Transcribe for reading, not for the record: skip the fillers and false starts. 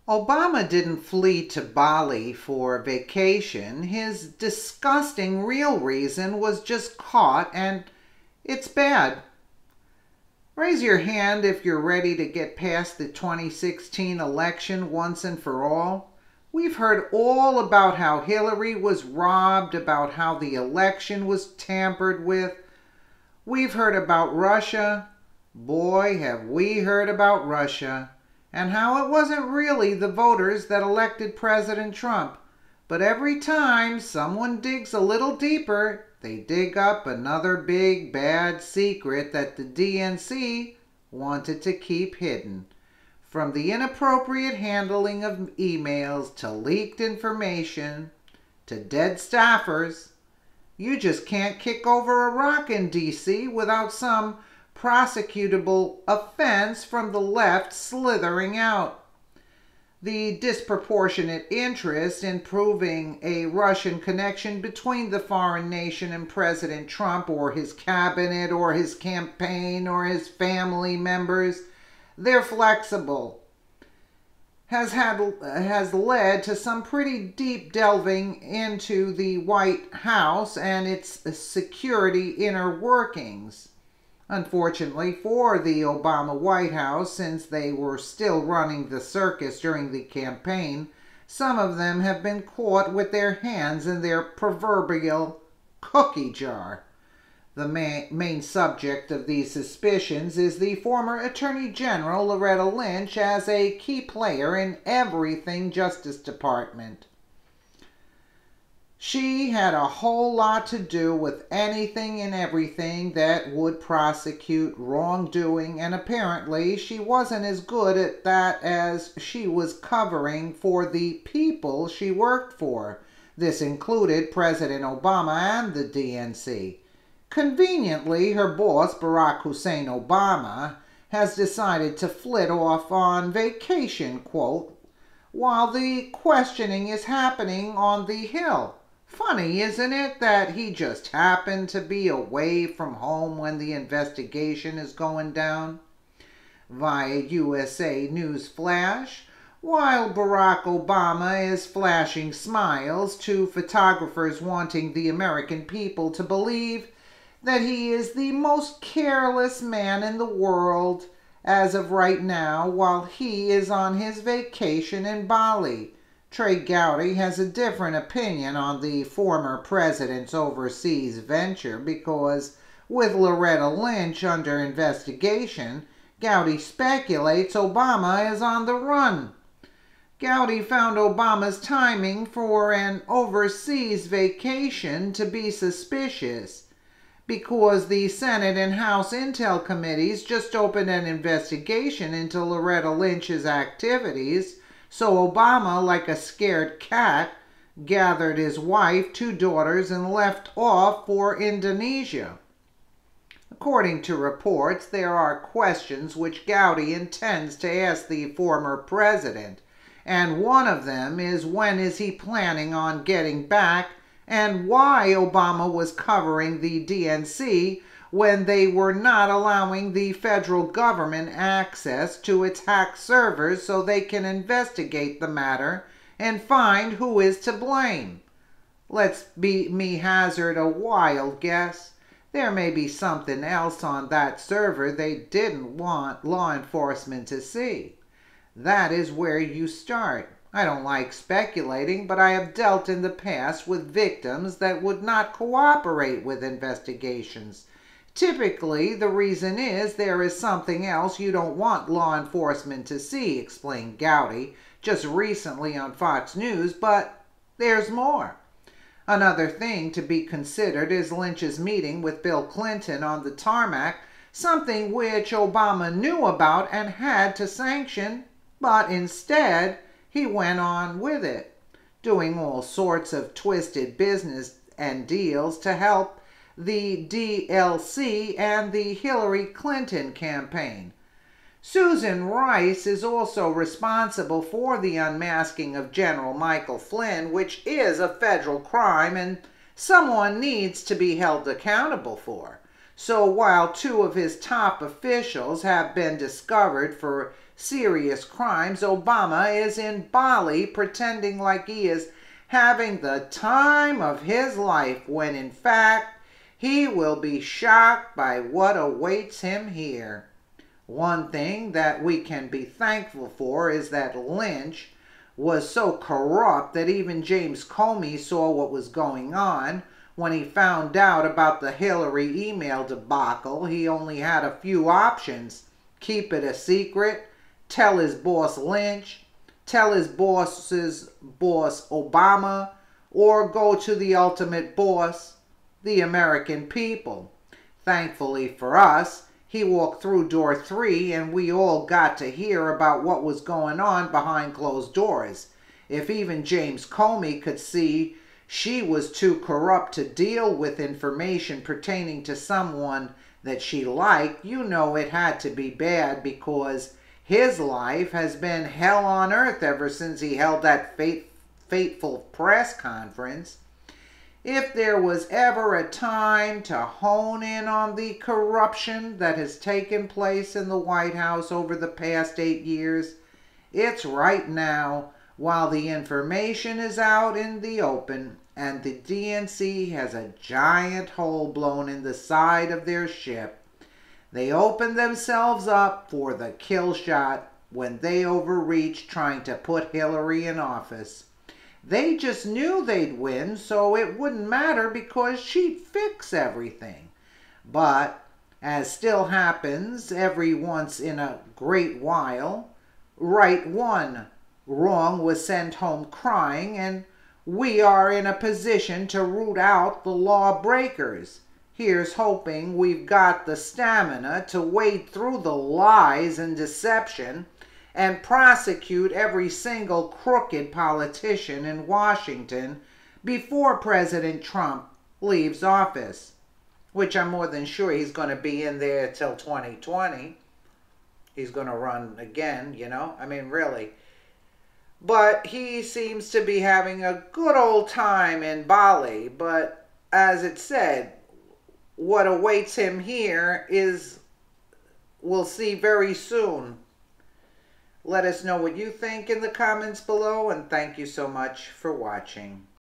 Obama didn't flee to Bali for vacation. His disgusting real reason was just caught, and it's bad. Raise your hand if you're ready to get past the 2016 election once and for all. We've heard all about how Hillary was robbed, about how the election was tampered with. We've heard about Russia. Boy, have we heard about Russia. And how it wasn't really the voters that elected President Trump. But every time someone digs a little deeper, they dig up another big bad secret that the DNC wanted to keep hidden. From the inappropriate handling of emails to leaked information to dead staffers, you just can't kick over a rock in DC without some prosecutable offense from the left slithering out. The disproportionate interest in proving a Russian connection between the foreign nation and President Trump or his cabinet or his campaign or his family members, they're flexible, has led to some pretty deep delving into the White House and its security inner workings. Unfortunately for the Obama White House, since they were still running the circus during the campaign, some of them have been caught with their hands in their proverbial cookie jar. The main subject of these suspicions is the former Attorney General Loretta Lynch as a key player in everything Justice Department. She had a whole lot to do with anything and everything that would prosecute wrongdoing, and apparently she wasn't as good at that as she was covering for the people she worked for. This included President Obama and the DNC. Conveniently, her boss, Barack Hussein Obama, has decided to flit off on vacation, quote, while the questioning is happening on the Hill. Funny, isn't it, that he just happened to be away from home when the investigation is going down? Via USA News Flash, while Barack Obama is flashing smiles to photographers wanting the American people to believe that he is the most careless man in the world as of right now while he is on his vacation in Bali. Trey Gowdy has a different opinion on the former president's overseas venture because, with Loretta Lynch under investigation, Gowdy speculates Obama is on the run. Gowdy found Obama's timing for an overseas vacation to be suspicious because the Senate and House Intel committees just opened an investigation into Loretta Lynch's activities. So Obama, like a scared cat, gathered his wife, 2 daughters, and left off for Indonesia. According to reports, there are questions which Gowdy intends to ask the former president, and one of them is when is he planning on getting back and why Obama was covering the DNC when they were not allowing the federal government access to its hacked servers so they can investigate the matter and find who is to blame. Let's me hazard a wild guess. There may be something else on that server they didn't want law enforcement to see. That is where you start. I don't like speculating, but I have dealt in the past with victims that would not cooperate with investigations. Typically, the reason is there is something else you don't want law enforcement to see, explained Gowdy just recently on Fox News, but there's more. Another thing to be considered is Lynch's meeting with Bill Clinton on the tarmac, something which Obama knew about and had to sanction, but instead he went on with it, doing all sorts of twisted business and deals to help the DLC and the Hillary Clinton campaign. Susan Rice is also responsible for the unmasking of General Michael Flynn, which is a federal crime and someone needs to be held accountable for. So while 2 of his top officials have been discovered for serious crimes, Obama is in Bali pretending like he is having the time of his life when in fact he will be shocked by what awaits him here. One thing that we can be thankful for is that Lynch was so corrupt that even James Comey saw what was going on. When he found out about the Hillary email debacle, he only had a few options. Keep it a secret, tell his boss Lynch, tell his boss's boss Obama, or go to the ultimate boss, the American people. Thankfully for us, he walked through door 3 and we all got to hear about what was going on behind closed doors. If even James Comey could see she was too corrupt to deal with information pertaining to someone that she liked, you know it had to be bad, because his life has been hell on earth ever since he held that fateful press conference. If there was ever a time to hone in on the corruption that has taken place in the White House over the past 8 years, it's right now, while the information is out in the open and the DNC has a giant hole blown in the side of their ship. They open themselves up for the kill shot when they overreach trying to put Hillary in office. They just knew they'd win, so it wouldn't matter because she'd fix everything. But, as still happens every once in a great while, right won, wrong was sent home crying, and we are in a position to root out the lawbreakers. Here's hoping we've got the stamina to wade through the lies and deception and prosecute every single crooked politician in Washington before President Trump leaves office, which I'm more than sure he's going to be in there till 2020. He's going to run again, you know? I mean, really. But he seems to be having a good old time in Bali. But as it said, what awaits him here is, we'll see very soon. Let us know what you think in the comments below, and thank you so much for watching.